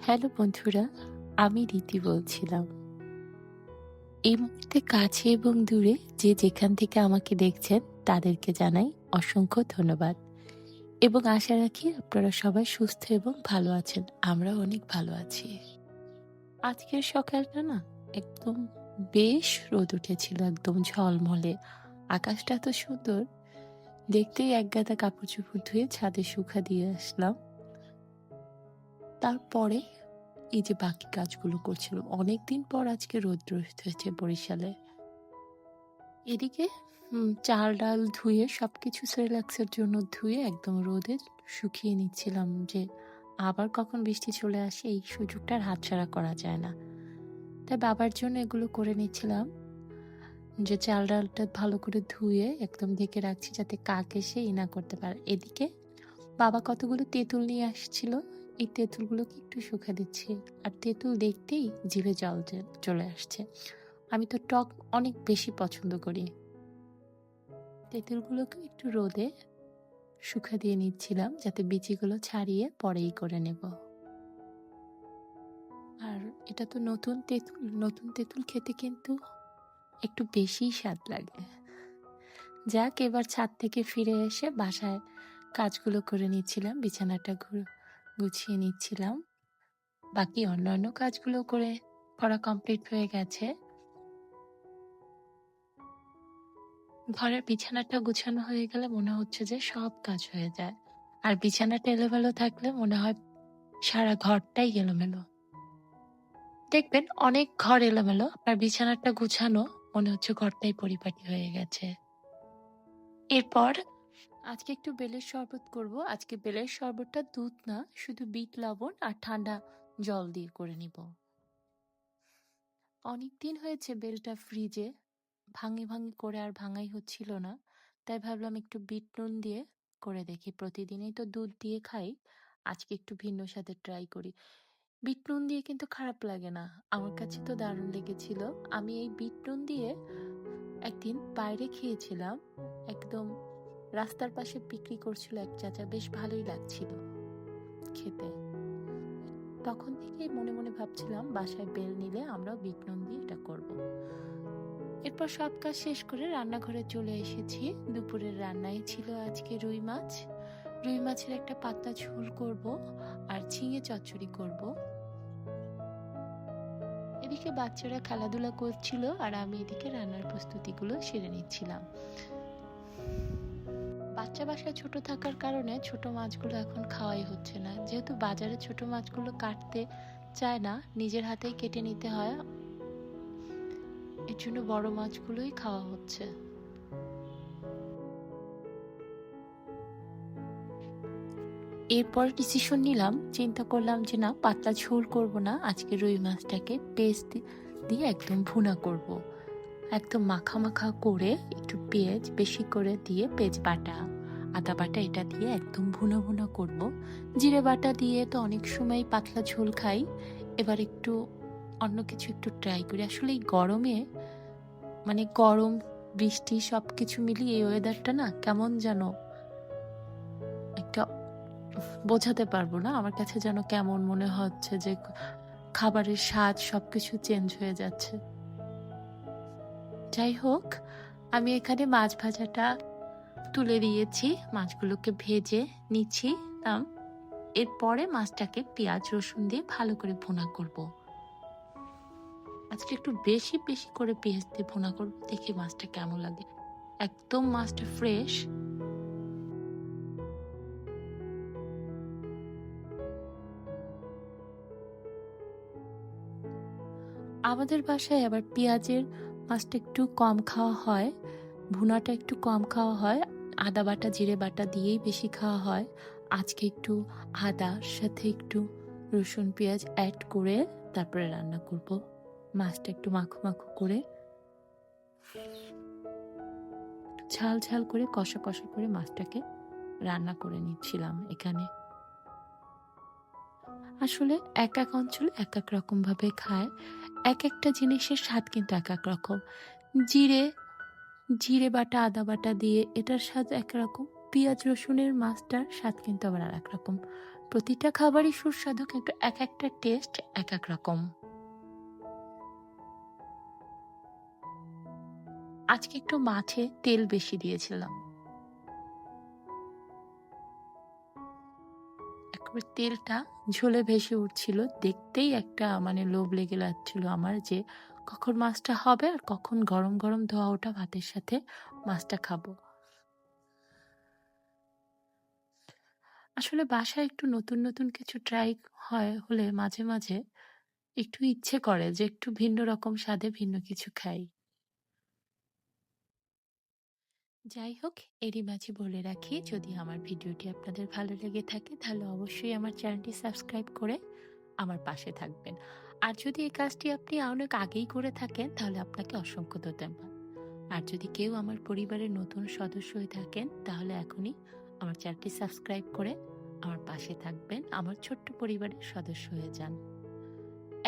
Hello বন্ধুরা, আমি রীতি বলছিলাম। এই মুহূর্তে কাছে এবং দূরে যে যেখান থেকে আমাকে দেখছেন তাদেরকে জানাই অসংখ্য ধন্যবাদ এবং আশা রাখি আপনারা সবাই সুস্থ এবং ভালো আছেন। আমরাও অনেক ভালো আছি। আজকের সকালটা না একদম বেশ রোদ উঠেছিল, একদম ঝলমলে। আকাশটা এত সুন্দর, দেখতেই একগাদা কাপড় চোপড় ধুয়ে ছাদে শুকা দিয়ে আসলাম। তারপরে এই যে বাকি কাজগুলো করছিলাম, অনেকদিন পর আজকে রৌদ্র উঠেছে বরিশালে। এদিকে চাল ডাল ধুয়ে সবকিছু সেরেলাক্সের জন্য ধুয়ে একদম রোদে শুকিয়ে নিচ্ছিলাম, যে আবার কখন বৃষ্টি চলে আসে এই সুযোগটা আর হাতছাড়া করা যায় না। তাই বাবার জন্য এগুলো করে নিচ্ছিলাম, যে চাল ডালটা ভালো করে ধুয়ে একদম ঢেকে রাখছি যাতে কাক এসে না করতে পারে। এদিকে বাবা কতগুলো তেঁতুল নিয়ে আসছিল, এই তেঁতুলগুলোকে একটু শুকা দিচ্ছি। আর তেঁতুল দেখতেই জিভে জল চলে আসছে। আমি তো টক অনেক বেশি পছন্দ করি। তেঁতুলগুলোকে একটু রোদে শুকা দিয়ে নিচ্ছিলাম যাতে বিচিগুলো ছাড়িয়ে পরেই করে নেব। আর এটা তো নতুন তেঁতুল খেতে কিন্তু একটু বেশিই স্বাদ লাগে। যাক, এবার ছাদ থেকে ফিরে এসে বাসায় কাজগুলো করে নিচ্ছিলাম, বিছানাটা গুছিয়ে নিচ্ছিলাম। বাকি অন্যান্য কাজগুলো করা কমপ্লিট হয়ে গেছে। ঘরের বিছানাটা গুছানো হয়ে গেলে মনে হচ্ছে যে সব কাজ হয়ে যায়। আর বিছানাটা এলোমেলো থাকলে মনে হয় সারা ঘরটাই এলোমেলো। দেখবেন অনেক ঘর এলোমেলো, আপনার বিছানাটা গুছানো মনে হচ্ছে ঘরটাই পরিপাটি হয়ে গেছে। এরপর আজকে একটু বেলের শরবত করব। আজকে বেলের শরবতটা দুধ না, শুধু বিট লবণ আর ঠান্ডা জল দিয়ে করে নিব। অনেকদিন হয়েছে বেলটা ফ্রিজে ভাঙি করে আর ভাঙাই হচ্ছিল না, তাই ভাবলাম একটু বিট নুন দিয়ে করে দেখি। প্রতিদিনই তো দুধ দিয়ে খাই, আজকে একটু ভিন্ন স্বাদে ট্রাই করি। বিট নুন দিয়ে কিন্তু খারাপ লাগে না, আমার কাছে তো দারুণ লেগেছিল। আমি এই বিট নুন দিয়ে একদিন বাইরে খেয়েছিলাম, একদম রাস্তার পাশে বিক্রি করছিল এক চাচা, বেশ ভালোই লাগছিল খেতে। তখন থেকেই মনে মনে ভাবছিলাম বাসায় বেল নিলে আমরাও বিট নুন দিয়ে এটা করব। এরপর সব কাজ শেষ করে রান্নাঘরে চলে এসেছি। দুপুরের রান্নায় ছিল আজকে রুই মাছ। রুই মাছের একটা পাতলা ঝোল করব আর ঝিঙে চচ্চড়ি করব। এদিকে বাচ্চারা খেলাধুলা করছিল আর আমি এদিকে রান্নার প্রস্তুতিগুলো সেরে নিচ্ছিলাম। বাচ্চা বাসায় ছোট থাকার কারণে ছোট মাছগুলো এখন খাওয়াই হচ্ছে না, যেহেতু বাজারে ছোট মাছগুলো কাটতে চায় না, নিজের হাতেই কেটে নিতে হয়, এর জন্য বড় মাছগুলোই খাওয়া হচ্ছে। এরপর ডিসিশন নিলাম, চিন্তা করলাম যে না, পাতলা ঝোল করব না, আজকে রুই মাছটাকে পেস্ট দিয়ে একদম ভুনা করব। একদম মাখা মাখা করে একটু পেঁয়াজ বেশি করে দিয়ে, পেঁয়াজ বাটা আদা বাটা এটা দিয়ে একদম ভুনা ভুনা করব। জিরে বাটা দিয়ে তো অনেক সময় পাতলা ঝোল খাই, এবার একটু অন্য কিছু একটু ট্রাই করি। আসলে এই গরমে, মানে গরম বৃষ্টি সবকিছু মিলিয়ে এই ওয়েদারটা না কেমন যেন একটা বোঝাতে পারবো না, আমার কাছে যেন কেমন মনে হচ্ছে যে খাবারের স্বাদ সবকিছু চেঞ্জ হয়ে যাচ্ছে। যাই হোক, আমি এখানে মাছ ভাজাটা তুলে দিয়েছি, মাছগুলোকে ভেজে নিচ্ছি। এরপরে মাছটাকে পেঁয়াজ রসুন দিয়ে ভালো করে ভুনা করব। আজকে একটু বেশি বেশি করে পেঁয়াজ দিয়ে ভুনা করব, দেখি মাছটা কেমন লাগে। একদম মাছটা ফ্রেশ। আমাদের বাসায় আবার পেঁয়াজের মাছটা একটু কম খাওয়া হয়, ভুনাটা একটু কম খাওয়া হয়, আদা বাটা জিরে বাটা দিয়েই বেশি খাওয়া হয়। আজকে একটু আদার সাথে একটু রসুন পেঁয়াজ অ্যাড করে তারপরে রান্না করব। মাছটা একটু মাখো মাখো করে, ঝাল ঝাল করে, কষা কষা করে মাছটাকে রান্না করে নিচ্ছিলাম এখানে। আসলে এক এক অঞ্চলে এক এক রকম ভাবে খায়, এক একটা জিনিসের স্বাদ কিন্তু এক এক রকম। জিরে জিরে বাটা আদা বাটা দিয়ে এটার স্বাদ একরকম, পেঁয়াজ রসুনের মাছটার স্বাদ কিন্তু আবার আর এক রকম। প্রতিটা খাবারই সুস্বাদু, কিন্তু এক একটা টেস্ট এক এক রকম। আজকে একটু মাছে তেল বেশি দিয়েছিলাম, একবার তেলটা ঝোলে ভেসে উঠছিল, দেখতেই একটা মানে লোভ লেগে যাচ্ছিল আমার যে কখন মাছটা হবে আর কখন গরম গরম ধোয়া ওঠা ভাতের সাথে মাছটা খাবো। আসলে বাসায় একটু নতুন নতুন কিছু ট্রাই হলে মাঝে মাঝে একটু ইচ্ছে করে যে একটু ভিন্ন রকম স্বাদে ভিন্ন কিছু খাই। যাই হোক, এরই মাঝে বলে রাখি, যদি আমার ভিডিওটি আপনাদের ভালো লেগে থাকে তাহলে অবশ্যই আমার চ্যানেলটি সাবস্ক্রাইব করে আমার পাশে থাকবেন। আর যদি এই কাজটি আপনি অনেক আগেই করে থাকেন তাহলে আপনাকে অসংখ্য ধন্যবাদ। আর যদি কেউ আমার পরিবারের নতুন সদস্য হয়ে থাকেন তাহলে এখনই আমার চ্যানেলটি সাবস্ক্রাইব করে আমার পাশে থাকবেন, আমার ছোট্ট পরিবারের সদস্য হয়ে যান।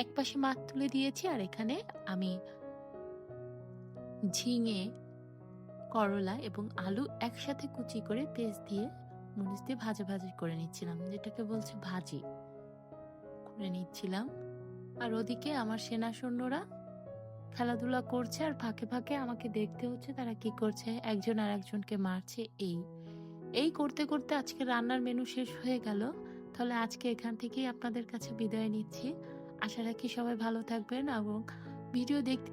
এক পাশে মাছ তুলে দিয়েছি আর এখানে আমি ঝিঙে, করলা এবং আলু একসাথে কুচি করে পেস্ট দিয়ে মরিচ দিয়ে ভাজা ভাজি করে নিচ্ছিলাম, যেটাকে বলছে ভাজি করে নিচ্ছিলাম। আর ওদিকে আমার সেনা সৈন্যরা খেলাধুলা করছে আর ফাঁকে ফাঁকে আমাকে দেখতে হচ্ছে তারা কি করছে, একজন আর একজনকে মারছে। এই এই করতে করতে আজকে রান্নার মেনু শেষ হয়ে গেল। তাহলে আজকে এখান থেকেই আপনাদের কাছে বিদায় নিচ্ছি। আশা রাখি সবাই ভালো থাকবেন এবং ভিডিও দেখতে